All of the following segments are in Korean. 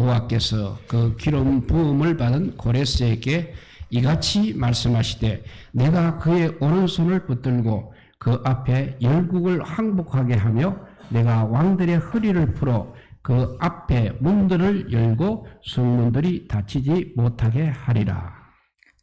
여호와께서 그 기름 부음을 받은 고레스에게 이같이 말씀하시되 내가 그의 오른손을 붙들고 그 앞에 열국을 항복하게 하며 내가 왕들의 허리를 풀어 그 앞에 문들을 열고 성문들이 닫히지 못하게 하리라.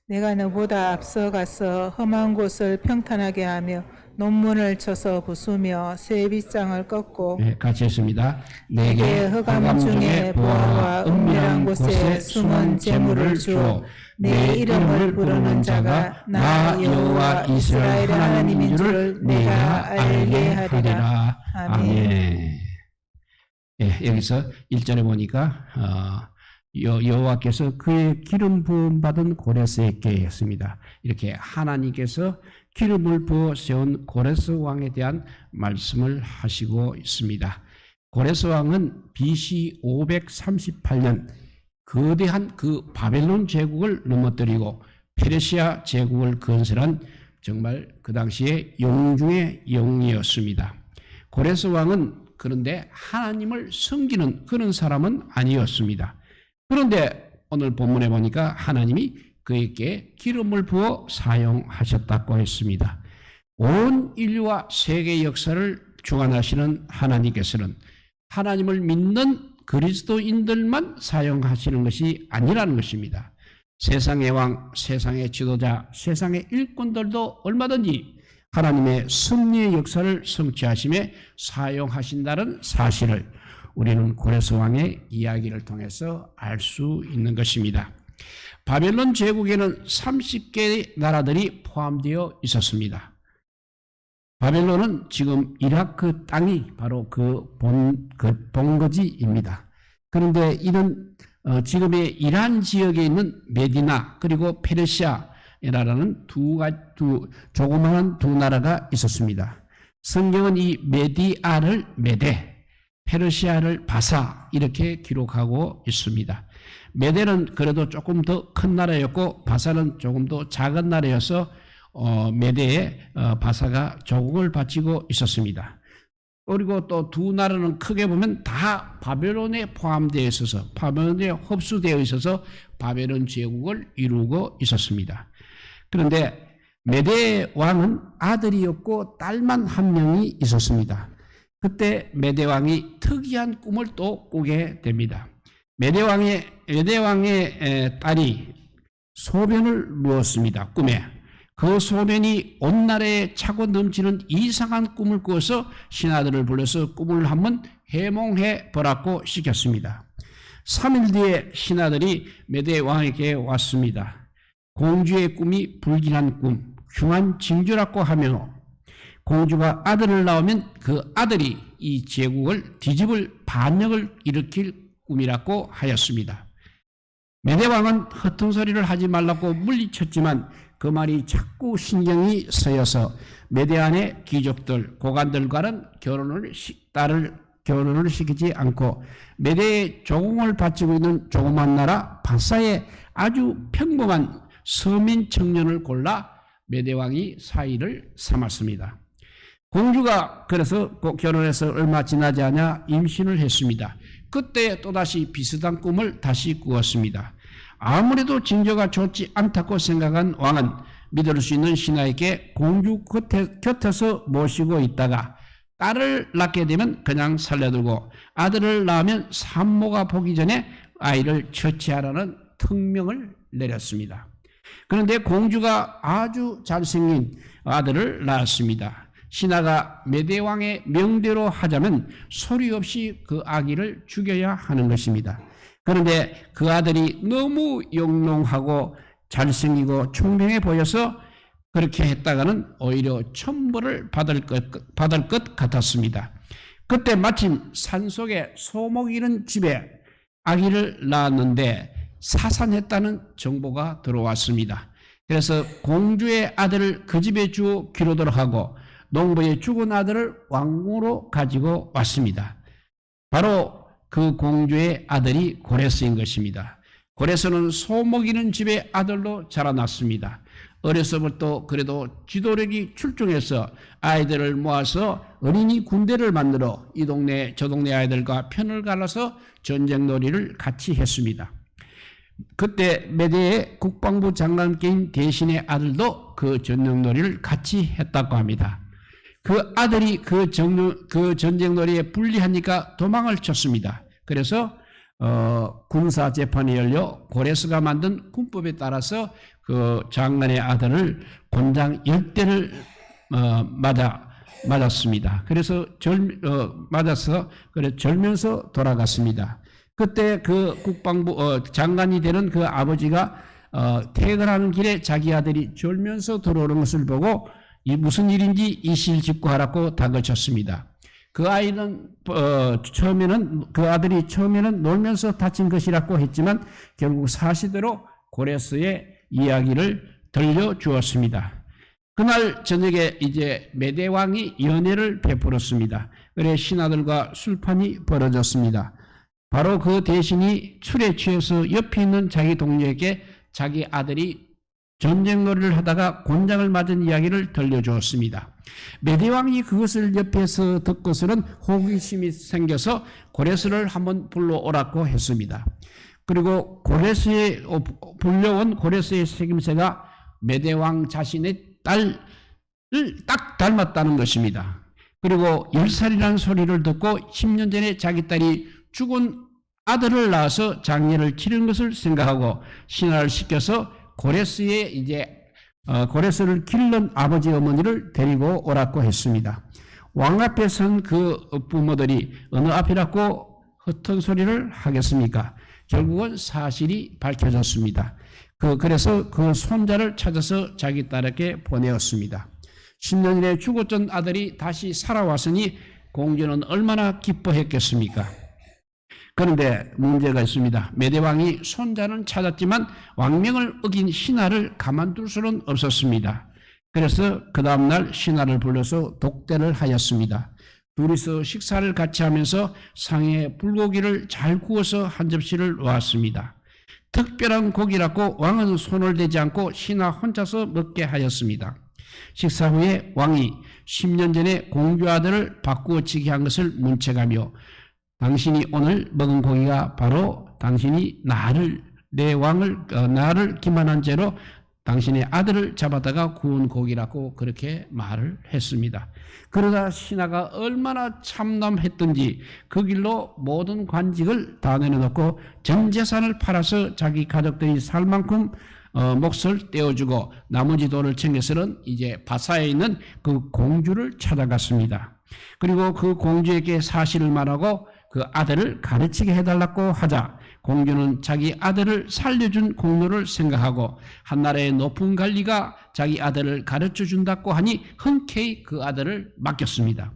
내가 너보다 앞서가서 험한 곳을 평탄하게 하며 논문을 쳐서 부수며 새 빗장을 꺾고 네, 같이 했습니다. 내게 흑암 중에 보화와 은밀한 곳에 숨은 재물을 주어 내 이름을 부르는 자가 나 여호와 이스라엘 하나님인 줄을 내가 알게 하리라. 아멘. 예, 여기서 1절에 보니까 여호와께서 그의 기름 부음 받은 고레스에게 했습니다. 이렇게 하나님께서 기름을 부어 세운 고레스 왕에 대한 말씀을 하시고 있습니다. 고레스 왕은 BC 538년 거대한 그 바벨론 제국을 넘어뜨리고 페르시아 제국을 건설한 정말 그 당시에 영 중의 영이었습니다. 고레스 왕은 그런데 하나님을 섬기는 그런 사람은 아니었습니다. 그런데 오늘 본문에 보니까 하나님이 그에게 기름을 부어 사용하셨다고 했습니다. 온 인류와 세계 역사를 주관하시는 하나님께서는 하나님을 믿는 그리스도인들만 사용하시는 것이 아니라는 것입니다. 세상의 왕, 세상의 지도자, 세상의 일꾼들도 얼마든지 하나님의 섭리의 역사를 성취하심에 사용하신다는 사실을 우리는 고레스 왕의 이야기를 통해서 알 수 있는 것입니다. 바벨론 제국에는 30개의 나라들이 포함되어 있었습니다. 바벨론은 지금 이라크 땅이 바로 그 본거지입니다. 그런데 이런 지금의 이란 지역에 있는 메디나 그리고 페르시아라는 조그마한 두 나라가 있었습니다. 성경은 이 메디아를 메데, 페르시아를 바사 이렇게 기록하고 있습니다. 메데는 그래도 조금 더 큰 나라였고 바사는 조금 더 작은 나라여서 메데에 바사가 조국을 바치고 있었습니다. 그리고 또 두 나라는 크게 보면 다 바벨론에 포함되어 있어서 바벨론에 흡수되어 있어서 바벨론 제국을 이루고 있었습니다. 그런데 메데 왕은 아들이 없고 딸만 한 명이 있었습니다. 그때 메데 왕이 특이한 꿈을 또 꾸게 됩니다. 메데 왕의 딸이 소변을 누웠습니다. 꿈에. 그 소변이 온 나라에 차고 넘치는 이상한 꿈을 꾸어서 신하들을 불러서 꿈을 한번 해몽해 보라고 시켰습니다. 3일 뒤에 신하들이 메데 왕에게 왔습니다. 공주의 꿈이 불길한 꿈, 흉한 징조라고 하며 공주가 아들을 낳으면 그 아들이 이 제국을 뒤집을 반역을 일으킬 꿈이라고 하였습니다. 메데 왕은 허튼 소리를 하지 말라고 물리쳤지만 그 말이 자꾸 신경이 쓰여서 메데 안의 귀족들, 고관들과는 딸을 결혼을 시키지 않고 메데의 조공을 바치고 있는 조그만 나라 바사의 아주 평범한 서민 청년을 골라 메데 왕이 사위를 삼았습니다. 공주가 그래서 결혼해서 얼마 지나지 않아 임신을 했습니다. 그때 또다시 비슷한 꿈을 다시 꾸었습니다. 아무래도 징조가 좋지 않다고 생각한 왕은 믿을 수 있는 신하에게 공주 곁에서 모시고 있다가 딸을 낳게 되면 그냥 살려두고 아들을 낳으면 산모가 보기 전에 아이를 처치하라는 특명을 내렸습니다. 그런데 공주가 아주 잘생긴 아들을 낳았습니다. 신하가 메데 왕의 명대로 하자면 소리 없이 그 아기를 죽여야 하는 것입니다. 그런데 그 아들이 너무 영롱하고 잘생기고 총명해 보여서 그렇게 했다가는 오히려 천벌을 받을 것 같았습니다. 그때 마침 산속에 소목이는 집에 아기를 낳았는데 사산했다는 정보가 들어왔습니다. 그래서 공주의 아들을 그 집에 주어 기르도록 하고 농부의 죽은 아들을 왕궁으로 가지고 왔습니다. 바로 그 공주의 아들이 고레스인 것입니다. 고레스는 소먹이는 집의 아들로 자라났습니다. 어려서부터 그래도 지도력이 출중해서 아이들을 모아서 어린이 군대를 만들어 이 동네 저 동네 아이들과 편을 갈라서 전쟁놀이를 같이 했습니다. 그때 메대의 국방부 장관께인 대신의 아들도 그 전쟁놀이를 같이 했다고 합니다. 그 아들이 그 전쟁놀이에 불리하니까 도망을 쳤습니다. 그래서 군사 재판이 열려 고레스가 만든 군법에 따라서 그 장관의 아들을 곤장 10대를 맞았습니다. 그래서 맞아서 그래 절면서 돌아갔습니다. 그때 그 국방부 장관이 되는 그 아버지가 퇴근하는 길에 자기 아들이 졸면서 들어오는 것을 보고 이 무슨 일인지 이실직고하라고 다그쳤습니다. 그 아이는 그 아들이 처음에는 놀면서 다친 것이라고 했지만 결국 사실대로 고레스의 이야기를 들려주었습니다. 그날 저녁에 이제 메대 왕이 연회를 베풀었습니다. 그래 신하들과 술판이 벌어졌습니다. 바로 그 대신이 술에 취해서 옆에 있는 자기 동료에게 자기 아들이 전쟁놀이를 하다가 곤장을 맞은 이야기를 들려주었습니다. 메대왕이 그것을 옆에서 듣고서는 호기심이 생겨서 고레스를 한번 불러오라고 했습니다. 그리고 불려온 고레스의 책임세가 메대왕 자신의 딸을 딱 닮았다는 것입니다. 그리고 10살이라는 소리를 듣고 10년 전에 자기 딸이 죽은 아들을 낳아서 장례를 치른 것을 생각하고 신하를 시켜서 고레스를 기른 아버지 어머니를 데리고 오라고 했습니다. 왕 앞에 선 그 부모들이 어느 앞이라고 헛된 소리를 하겠습니까? 결국은 사실이 밝혀졌습니다. 그래서 그 손자를 찾아서 자기 딸에게 보내었습니다. 10년 전에 죽었던 아들이 다시 살아왔으니 공주는 얼마나 기뻐했겠습니까? 그런데 문제가 있습니다. 메대왕이 손자는 찾았지만 왕명을 어긴 신하를 가만둘 수는 없었습니다. 그래서 그 다음날 신하를 불러서 독대를 하였습니다. 둘이서 식사를 같이 하면서 상에 불고기를 잘 구워서 한 접시를 놓았습니다. 특별한 고기라고 왕은 손을 대지 않고 신하 혼자서 먹게 하였습니다. 식사 후에 왕이 10년 전에 공주 아들을 바꾸어치기 한 것을 문책하며 당신이 오늘 먹은 고기가 바로 당신이 나를 기만한 죄로 당신의 아들을 잡아다가 구운 고기라고 그렇게 말을 했습니다. 그러다 신하가 얼마나 참담했던지 그 길로 모든 관직을 다 내려놓고 전 재산을 팔아서 자기 가족들이 살 만큼 몫을 떼어주고 나머지 돈을 챙겨서는 이제 바사에 있는 그 공주를 찾아갔습니다. 그리고 그 공주에게 사실을 말하고 그 아들을 가르치게 해달라고 하자 공주는 자기 아들을 살려준 공로를 생각하고 한나라의 높은 관리가 자기 아들을 가르쳐준다고 하니 흔쾌히 그 아들을 맡겼습니다.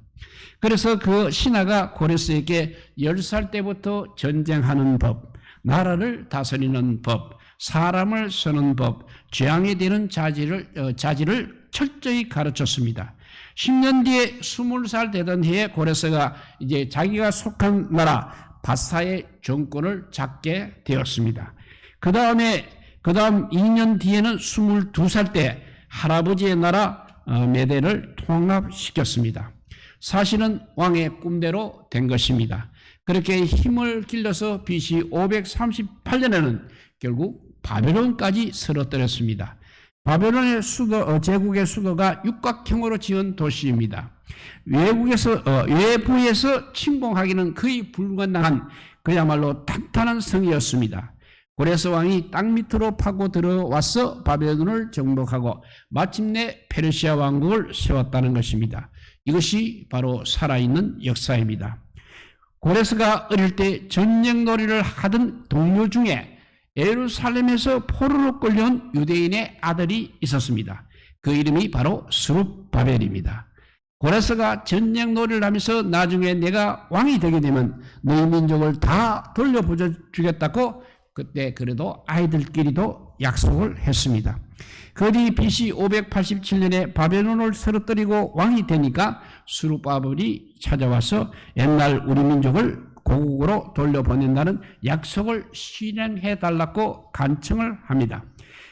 그래서 그 신하가 고레스에게 10살 때부터 전쟁하는 법, 나라를 다스리는 법, 사람을 쓰는 법, 재앙에 대한 자질을 철저히 가르쳤습니다. 10년 뒤에 20살 되던 해에 고레스가 이제 자기가 속한 나라 바사의 정권을 잡게 되었습니다. 그 다음 2년 뒤에는 22살 때 할아버지의 나라 메대를 통합시켰습니다. 사실은 왕의 꿈대로 된 것입니다. 그렇게 힘을 길러서 BC 538년에는 결국 바벨론까지 쓰러뜨렸습니다. 바벨론의 제국의 수도가 육각형으로 지은 도시입니다. 외부에서 침공하기는 거의 불가능한 그야말로 탄탄한 성이었습니다. 고레스 왕이 땅 밑으로 파고 들어와서 바벨론을 정복하고 마침내 페르시아 왕국을 세웠다는 것입니다. 이것이 바로 살아있는 역사입니다. 고레스가 어릴 때 전쟁놀이를 하던 동료 중에 예루살렘에서 포로로 끌려온 유대인의 아들이 있었습니다. 그 이름이 바로 스룹바벨입니다. 고레스가 전쟁놀이를 하면서 나중에 내가 왕이 되게 되면 너희 민족을 다 돌려주겠다고 그때 그래도 아이들끼리도 약속을 했습니다. 그 뒤 BC 587년에 바벨론을 쓰러뜨리고 왕이 되니까 스룹바벨이 찾아와서 옛날 우리 민족을 고국으로 돌려보낸다는 약속을 실행해 달라고 간청을 합니다.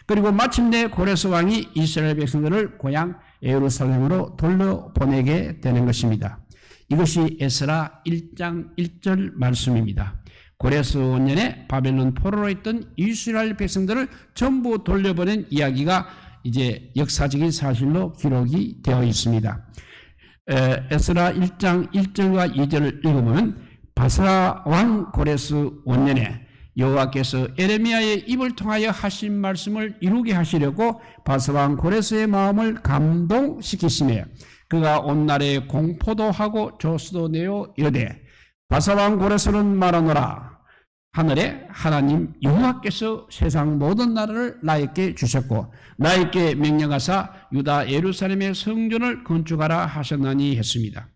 그리고 마침내 고레스 왕이 이스라엘 백성들을 고향 예루살렘으로 돌려보내게 되는 것입니다. 이것이 에스라 1장 1절 말씀입니다. 고레스 5년에 바벨론 포로로 있던 이스라엘 백성들을 전부 돌려보낸 이야기가 이제 역사적인 사실로 기록이 되어 있습니다. 에스라 1장 1절과 2절을 읽어보면 바사 왕 고레스 5년에 여호와께서 에레미야의 입을 통하여 하신 말씀을 이루게 하시려고 바사 왕 고레스의 마음을 감동시키시며 그가 온 나라에 공포도 하고 조수도 내어 이르되 바사 왕 고레스는 말하노라. 하늘에 하나님 여호와께서 세상 모든 나라를 나에게 주셨고 나에게 명령하사 유다 예루살렘의 성전을 건축하라 하셨나니 했습니다.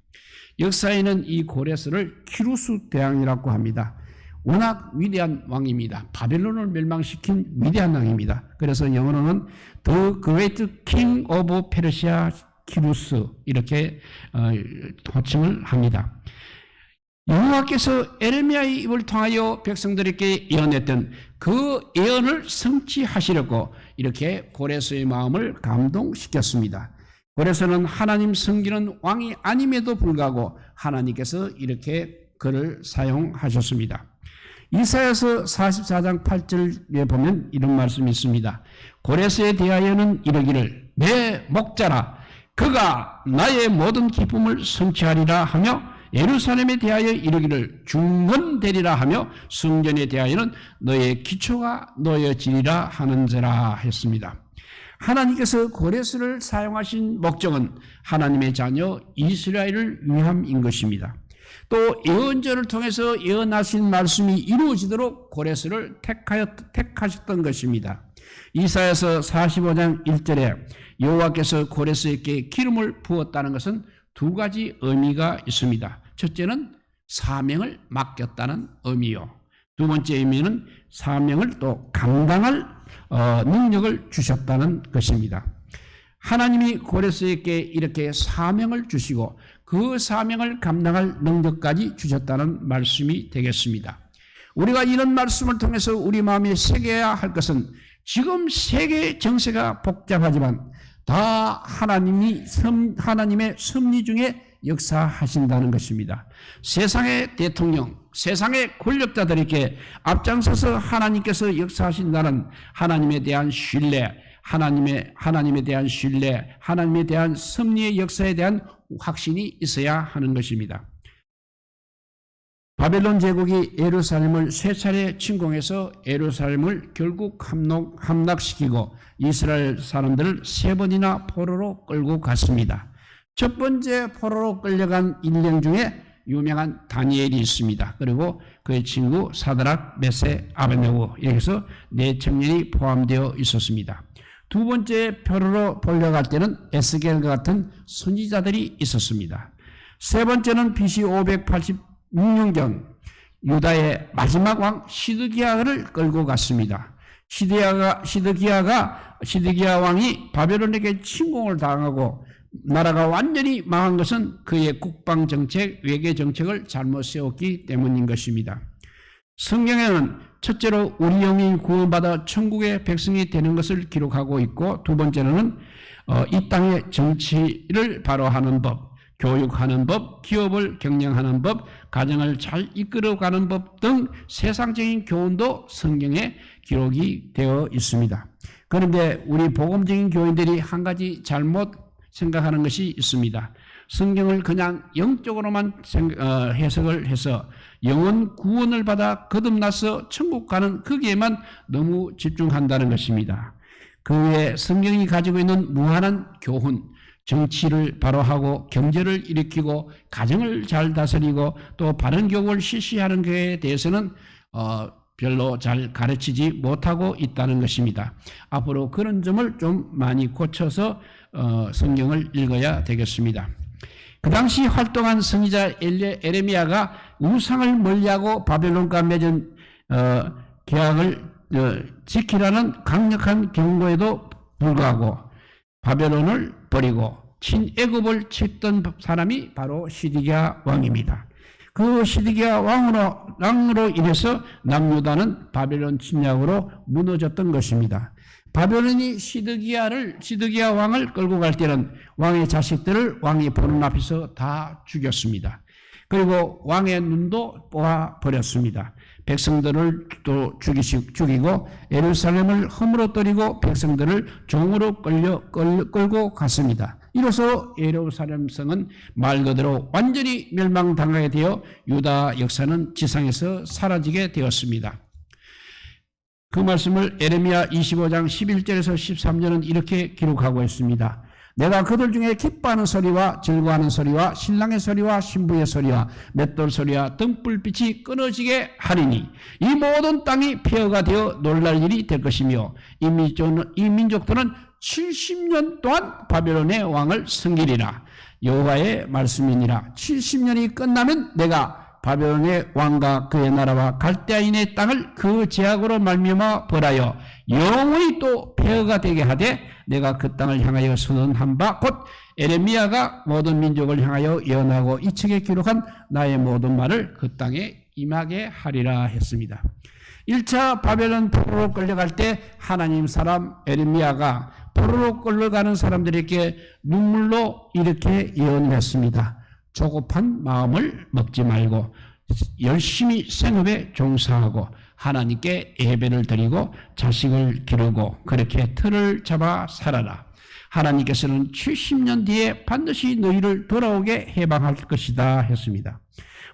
역사에는 이 고레스를 키루스 대왕이라고 합니다. 워낙 위대한 왕입니다. 바벨론을 멸망시킨 위대한 왕입니다. 그래서 영어로는 The Great King of Persia 키루스 이렇게 호칭을 합니다. 여호와께서 에레미야의 입을 통하여 백성들에게 예언했던 그 예언을 성취하시려고 이렇게 고레스의 마음을 감동시켰습니다. 고레스는 하나님 섬기는 왕이 아님에도 불구하고 하나님께서 이렇게 그를 사용하셨습니다. 이사야서 44장 8절에 보면 이런 말씀이 있습니다. 고레스에 대하여는 이르기를 내 목자라 그가 나의 모든 기쁨을 성취하리라 하며 예루살렘에 대하여 이르기를 중건되리라 하며 성전에 대하여는 너의 기초가 놓여지리라 하는지라 했습니다. 하나님께서 고레스를 사용하신 목적은 하나님의 자녀 이스라엘을 위함인 것입니다. 또 예언자를 통해서 예언하신 말씀이 이루어지도록 고레스를 택하셨던 것입니다. 이사야서 45장 1절에 여호와께서 고레스에게 기름을 부었다는 것은 두 가지 의미가 있습니다. 첫째는 사명을 맡겼다는 의미요. 두 번째 의미는 사명을 또 감당할 능력을 주셨다는 것입니다. 하나님이 고레스에게 이렇게 사명을 주시고 그 사명을 감당할 능력까지 주셨다는 말씀이 되겠습니다. 우리가 이런 말씀을 통해서 우리 마음에 새겨야 할 것은 지금 세계 정세가 복잡하지만 다 하나님의 섭리 중에 역사하신다는 것입니다. 세상의 대통령, 세상의 권력자들에게 앞장서서 하나님께서 역사하신다는 하나님에 대한 신뢰, 하나님에 대한 신뢰, 하나님에 대한 섭리의 역사에 대한 확신이 있어야 하는 것입니다. 바벨론 제국이 예루살렘을 세 차례 침공해서 예루살렘을 결국 함락시키고 이스라엘 사람들을 세 번이나 포로로 끌고 갔습니다. 첫 번째 포로로 끌려간 인령 중에 유명한 다니엘이 있습니다. 그리고 그의 친구 사드락, 메세, 아베네고 이렇게 해서 네 청년이 포함되어 있었습니다. 두 번째 포로로 끌려갈 때는 에스겔과 같은 선지자들이 있었습니다. 세 번째는 BC 586년 유다의 마지막 왕 시드기야를 끌고 갔습니다. 시드기야 왕이 바벨론에게 침공을 당하고 나라가 완전히 망한 것은 그의 국방정책, 외교정책을 잘못 세웠기 때문인 것입니다. 성경에는 첫째로 우리 영이 구원받아 천국의 백성이 되는 것을 기록하고 있고 두 번째로는 이 땅의 정치를 바로 하는 법, 교육하는 법, 기업을 경영하는 법, 가정을 잘 이끌어가는 법 등 세상적인 교훈도 성경에 기록이 되어 있습니다. 그런데 우리 복음적인 교인들이 한 가지 잘못 생각하는 것이 있습니다. 성경을 그냥 영적으로만 해석을 해서 영혼 구원을 받아 거듭나서 천국 가는 거기에만 너무 집중한다는 것입니다. 그 외에 성경이 가지고 있는 무한한 교훈, 정치를 바로 하고 경제를 일으키고 가정을 잘 다스리고 또 바른 교육을 실시하는 것에 대해서는 별로 잘 가르치지 못하고 있다는 것입니다. 앞으로 그런 점을 좀 많이 고쳐서 성경을 읽어야 되겠습니다. 그 당시 활동한 선지자 에레미야가 우상을 멀리하고 바벨론과 맺은 계약을 지키라는 강력한 경고에도 불구하고 바벨론을 버리고 친애굽을 쳤던 사람이 바로 시드기야 왕입니다. 그 시드기야 왕으로 인해서 남유다는 바벨론 침략으로 무너졌던 것입니다. 바벨론이 시드기야 왕을 끌고 갈 때는 왕의 자식들을 왕이 보는 앞에서 다 죽였습니다. 그리고 왕의 눈도 뽑아버렸습니다. 백성들을 또 죽이고 예루살렘을 허물어뜨리고 백성들을 종으로 끌고 갔습니다. 이로써 예루살렘 성은 말 그대로 완전히 멸망당하게 되어 유다 역사는 지상에서 사라지게 되었습니다. 그 말씀을 에레미야 25장 11절에서 13절은 이렇게 기록하고 있습니다. 내가 그들 중에 기뻐하는 소리와 즐거워하는 소리와 신랑의 소리와 신부의 소리와 맷돌 소리와 등불빛이 끊어지게 하리니 이 모든 땅이 폐허가 되어 놀랄 일이 될 것이며 이 민족들은 70년 동안 바벨론의 왕을 섬기리라. 여호와의 말씀이니라. 70년이 끝나면 내가 바벨론의 왕과 그의 나라와 갈대아인의 땅을 그 제약으로 말미암아 벌하여 영원히 또 폐허가 되게 하되 내가 그 땅을 향하여 선언한 바 곧 에레미야가 모든 민족을 향하여 예언하고 이 책에 기록한 나의 모든 말을 그 땅에 임하게 하리라 했습니다. 1차 바벨론 포로로 끌려갈 때 하나님 사람 에레미야가 포로로 끌려가는 사람들에게 눈물로 이렇게 예언을 했습니다. 조급한 마음을 먹지 말고 열심히 생업에 종사하고 하나님께 예배를 드리고 자식을 기르고 그렇게 틀을 잡아 살아라. 하나님께서는 70년 뒤에 반드시 너희를 돌아오게 해방할 것이다 했습니다.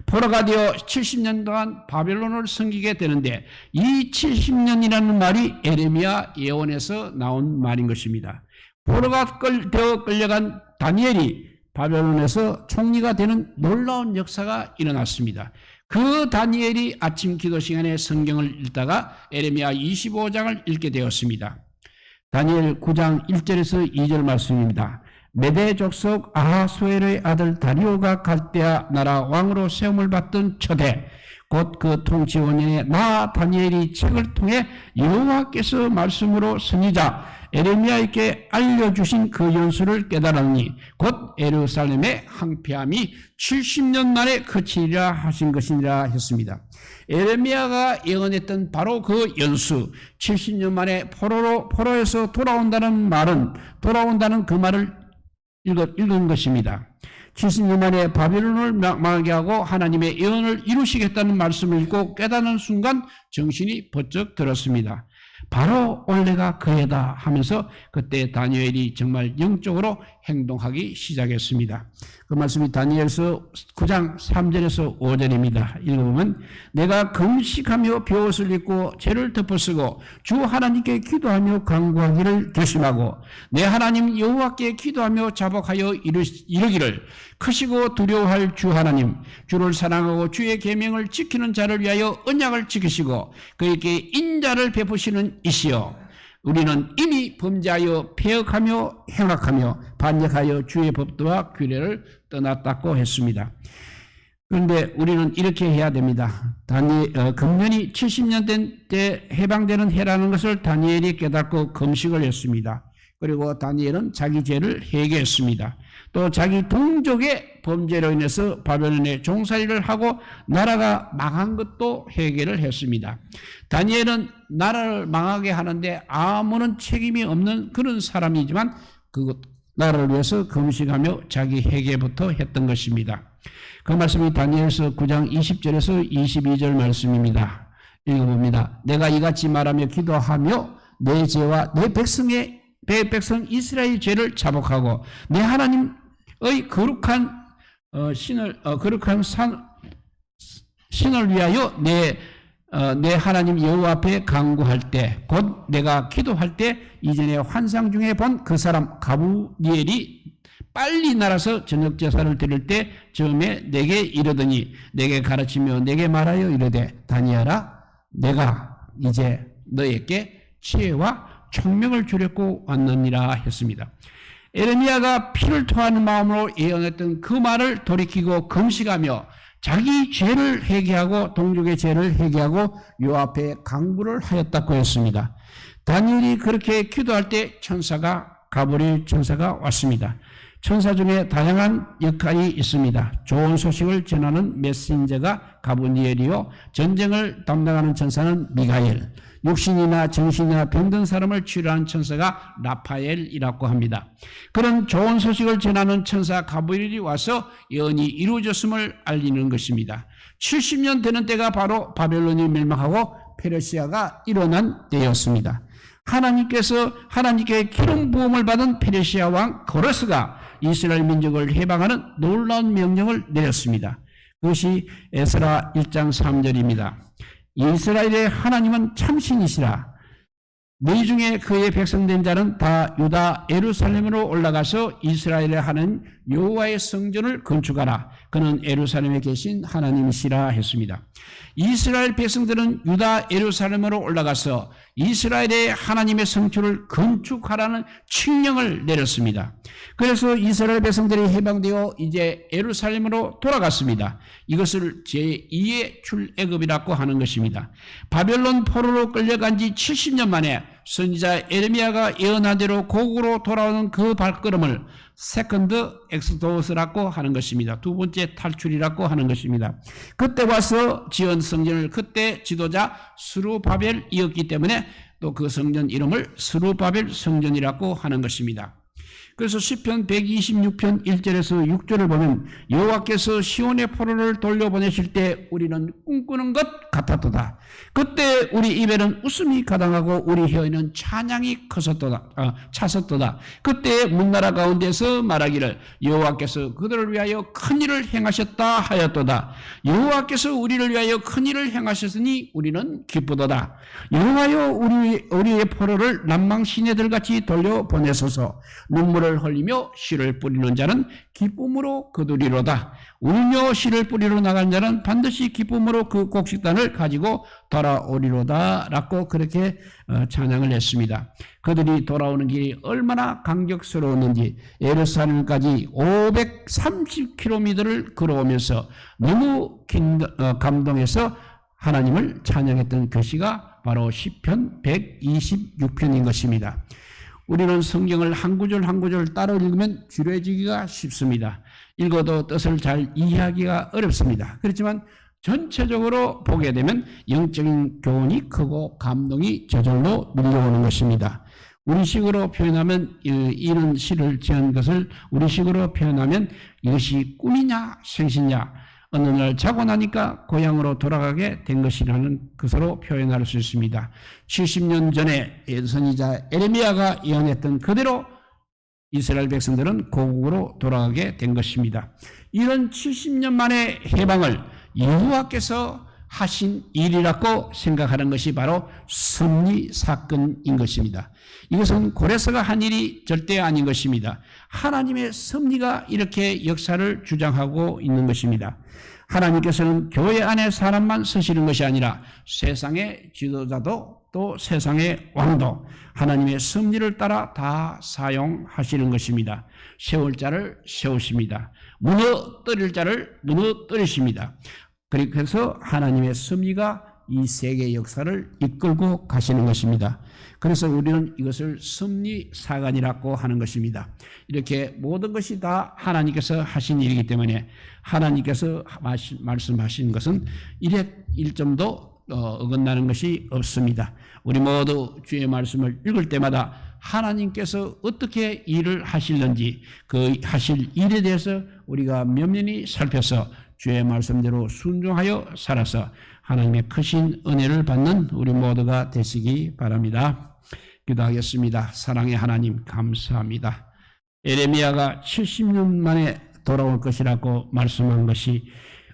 포로가 되어 70년 동안 바벨론을 섬기게 되는데 이 70년이라는 말이 에레미야 예언에서 나온 말인 것입니다. 포로가 되어 끌려간 다니엘이 바벨론에서 총리가 되는 놀라운 역사가 일어났습니다. 그 다니엘이 아침 기도 시간에 성경을 읽다가 에레미야 25장을 읽게 되었습니다. 다니엘 9장 1절에서 2절 말씀입니다. 메대 족속 아하수엘의 아들 다리오가 갈대아 나라 왕으로 세움을 받던 초대 곧 그 통치 5년에 나 다니엘이 책을 통해 여호와께서 말씀으로 선지자 에레미야에게 알려주신 그 연수를 깨달았니 곧 예루살렘의 항폐함이 70년 만에 그치리라 하신 것이니라 했습니다. 에레미야가 예언했던 바로 그 연수 70년 만에 포로에서 돌아온다는 그 말을 읽은 것입니다. 70년 만에 바벨론을 망하게 하고 하나님의 예언을 이루시겠다는 말씀을 읽고 깨닫는 순간 정신이 번쩍 들었습니다. 바로 올해가 그 해다 하면서 그때 다니엘이 정말 영적으로 행동하기 시작했습니다. 그 말씀이 다니엘서 9장 3절에서 5절입니다. 읽어보면 내가 금식하며 벼옷을 입고 죄를 덮어쓰고 주 하나님께 기도하며 간구하기를 결심하고 내 하나님 여호와께 기도하며 자복하여 이르기를 크시고 두려워할 주 하나님 주를 사랑하고 주의 계명을 지키는 자를 위하여 언약을 지키시고 그에게 인자를 베푸시는 이시여 우리는 이미 범죄하여 폐역하며 행악하며 반역하여 주의 법도와 규례를 떠났다고 했습니다. 그런데 우리는 이렇게 해야 됩니다. 금년이 70년 된 때 해방되는 해라는 것을 다니엘이 깨닫고 금식을 했습니다. 그리고 다니엘은 자기 죄를 회개했습니다. 또 자기 동족의 범죄로 인해서 바벨론에 종살이를 하고 나라가 망한 것도 회개를 했습니다. 다니엘은 나라를 망하게 하는데 아무런 책임이 없는 그런 사람이지만 그 나라를 위해서 금식하며 자기 회개부터 했던 것입니다. 그 말씀이 다니엘서 9장 20절에서 22절 말씀입니다. 읽어봅니다. 내가 이같이 말하며 기도하며 내 죄와 내 백성 이스라엘 죄를 자복하고 내 하나님의 거룩한 신을 위하여 내 하나님 여호와 앞에 간구할 때 곧 내가 기도할 때 이전에 환상 중에 본 그 사람 가브리엘이 빨리 날아서 저녁 제사를 드릴 때 처음에 내게 이르더니 내게 가르치며 내게 말하여 이르되 다니엘아 내가 이제 너에게 지혜와 총명을 주려고 왔느니라 했습니다. 에레미야가 피를 토하는 마음으로 예언했던 그 말을 돌이키고 금식하며 자기 죄를 회개하고 동족의 죄를 회개하고 요 앞에 간구를 하였다고 했습니다. 다니엘이 그렇게 기도할 때 가브리엘 천사가 왔습니다. 천사 중에 다양한 역할이 있습니다. 좋은 소식을 전하는 메신저가 가브리엘이요, 전쟁을 담당하는 천사는 미가엘, 육신이나 정신이나 병든 사람을 치료하는 천사가 라파엘이라고 합니다. 그런 좋은 소식을 전하는 천사 가브리엘이 와서 예언이 이루어졌음을 알리는 것입니다. 70년 되는 때가 바로 바벨론이 멸망하고 페르시아가 일어난 때였습니다. 하나님께 기름 부음을 받은 페르시아 왕 고레스가 이스라엘 민족을 해방하는 놀라운 명령을 내렸습니다. 그것이 에스라 1장 3절입니다. 이스라엘의 하나님은 참신이시라. 너희 중에 그의 백성된 자는 다 유다 예루살렘으로 올라가서 이스라엘의 하나님 여호와의 성전을 건축하라. 그는 예루살렘에 계신 하나님이시라 했습니다. 이스라엘 백성들은 유다 예루살렘으로 올라가서 이스라엘의 하나님의 성전을 건축하라는 칙령을 내렸습니다. 그래서 이스라엘 백성들이 해방되어 이제 예루살렘으로 돌아갔습니다. 이것을 제2의 출애굽이라고 하는 것입니다. 바벨론 포로로 끌려간 지 70년 만에 선지자 에레미야가 예언한 대로 고국으로 돌아오는 그 발걸음을 세컨드 엑스도스라고 하는 것입니다. 두 번째 탈출이라고 하는 것입니다. 그때 와서 지은 성전을 그때 지도자 스루바벨이었기 때문에 또 그 성전 이름을 스루바벨 성전이라고 하는 것입니다. 그래서 시편 126편 1절에서 6절을 보면 여호와께서 시온의 포로를 돌려보내실 때 우리는 꿈꾸는 것 같았도다. 그때 우리 입에는 웃음이 가당하고 우리 혀에는 찬양이 찼었도다. 그때 문나라 가운데서 말하기를 여호와께서 그들을 위하여 큰일을 행하셨다 하였도다. 여호와께서 우리를 위하여 큰일을 행하셨으니 우리는 기쁘도다. 여호와여 우리의 포로를 남방 시내들같이 돌려보내소서. 눈물을 흘리며 씨를 뿌리는 자는 기쁨으로 거두리로다. 울며 씨를 뿌리러 나간 자는 반드시 기쁨으로 그 곡식단을 가지고 돌아오리로다 라고 그렇게 찬양을 했습니다. 그들이 돌아오는 길이 얼마나 감격스러웠는지 예루살렘까지 530km를 걸어오면서 너무 감동해서 하나님을 찬양했던 그 시가 바로 시편 126편인 것입니다. 우리는 성경을 한 구절 한 구절 따라 읽으면 지루해지기가 쉽습니다. 읽어도 뜻을 잘 이해하기가 어렵습니다. 그렇지만 전체적으로 보게 되면 영적인 교훈이 크고 감동이 저절로 밀려오는 것입니다. 우리식으로 표현하면 이런 시를 지은 것을 우리식으로 표현하면 이것이 꿈이냐 생시냐 어느 날 자고 나니까 고향으로 돌아가게 된 것이라는 것으로 표현할 수 있습니다. 70년 전에 선지자 에레미야가 예언했던 그대로 이스라엘 백성들은 고국으로 돌아가게 된 것입니다. 이런 70년 만의 해방을 여호와께서 하신 일이라고 생각하는 것이 바로 섭리 사건인 것입니다. 이것은 고레스가 한 일이 절대 아닌 것입니다. 하나님의 섭리가 이렇게 역사를 주장하고 있는 것입니다. 하나님께서는 교회 안에 사람만 쓰시는 것이 아니라 세상의 지도자도 또 세상의 왕도 하나님의 섭리를 따라 다 사용하시는 것입니다. 세울 자를 세우십니다. 무너뜨릴 자를 무너뜨리십니다. 그래서 하나님의 섭리가 이 세계 역사를 이끌고 가시는 것입니다. 그래서 우리는 이것을 섭리 사관이라고 하는 것입니다. 이렇게 모든 것이 다 하나님께서 하신 일이기 때문에 하나님께서 말씀하신 것은 일점도 어긋나는 것이 없습니다. 우리 모두 주의 말씀을 읽을 때마다 하나님께서 어떻게 일을 하실는지 그 하실 일에 대해서 우리가 면면히 살펴서 주의 말씀대로 순종하여 살아서 하나님의 크신 은혜를 받는 우리 모두가 되시기 바랍니다. 기도하겠습니다. 사랑의 하나님 감사합니다. 에레미야가 70년 만에 돌아올 것이라고 말씀한 것이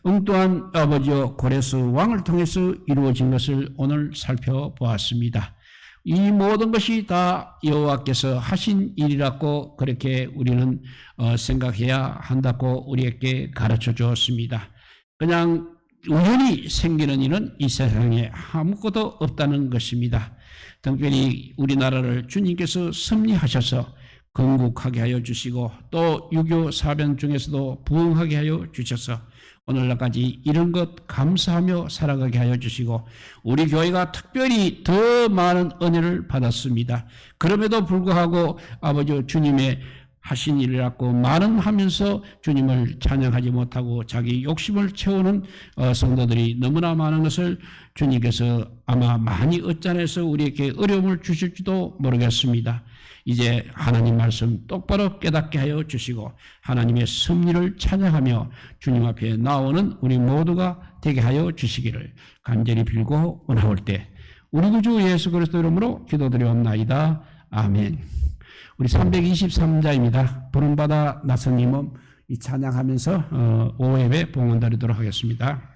엉뚱한 아버지와 고레스 왕을 통해서 이루어진 것을 오늘 살펴보았습니다. 이 모든 것이 다 여호와께서 하신 일이라고 그렇게 우리는 생각해야 한다고 우리에게 가르쳐 주었습니다. 그냥 우연히 생기는 일은 이 세상에 아무것도 없다는 것입니다. 특별히 우리나라를 주님께서 섭리하셔서 건국하게 하여 주시고 또 유교 사변 중에서도 부흥하게 하여 주셔서 오늘날까지 이런 것 감사하며 살아가게 하여 주시고 우리 교회가 특별히 더 많은 은혜를 받았습니다. 그럼에도 불구하고 아버지 주님의 하신 일이라고 말은 하면서 주님을 찬양하지 못하고 자기 욕심을 채우는 성도들이 너무나 많은 것을 주님께서 아마 많이 얻자내서 우리에게 어려움을 주실지도 모르겠습니다. 이제 하나님 말씀 똑바로 깨닫게 하여 주시고 하나님의 섭리를 찬양하며 주님 앞에 나오는 우리 모두가 되게 하여 주시기를 간절히 빌고 원하올 때 우리 구주 예수 그리스도 이름으로 기도드리옵나이다. 아멘. 우리 323자입니다. 부름받아 나선님은 이 찬양하면서 오후예배 봉헌 드리도록 하겠습니다.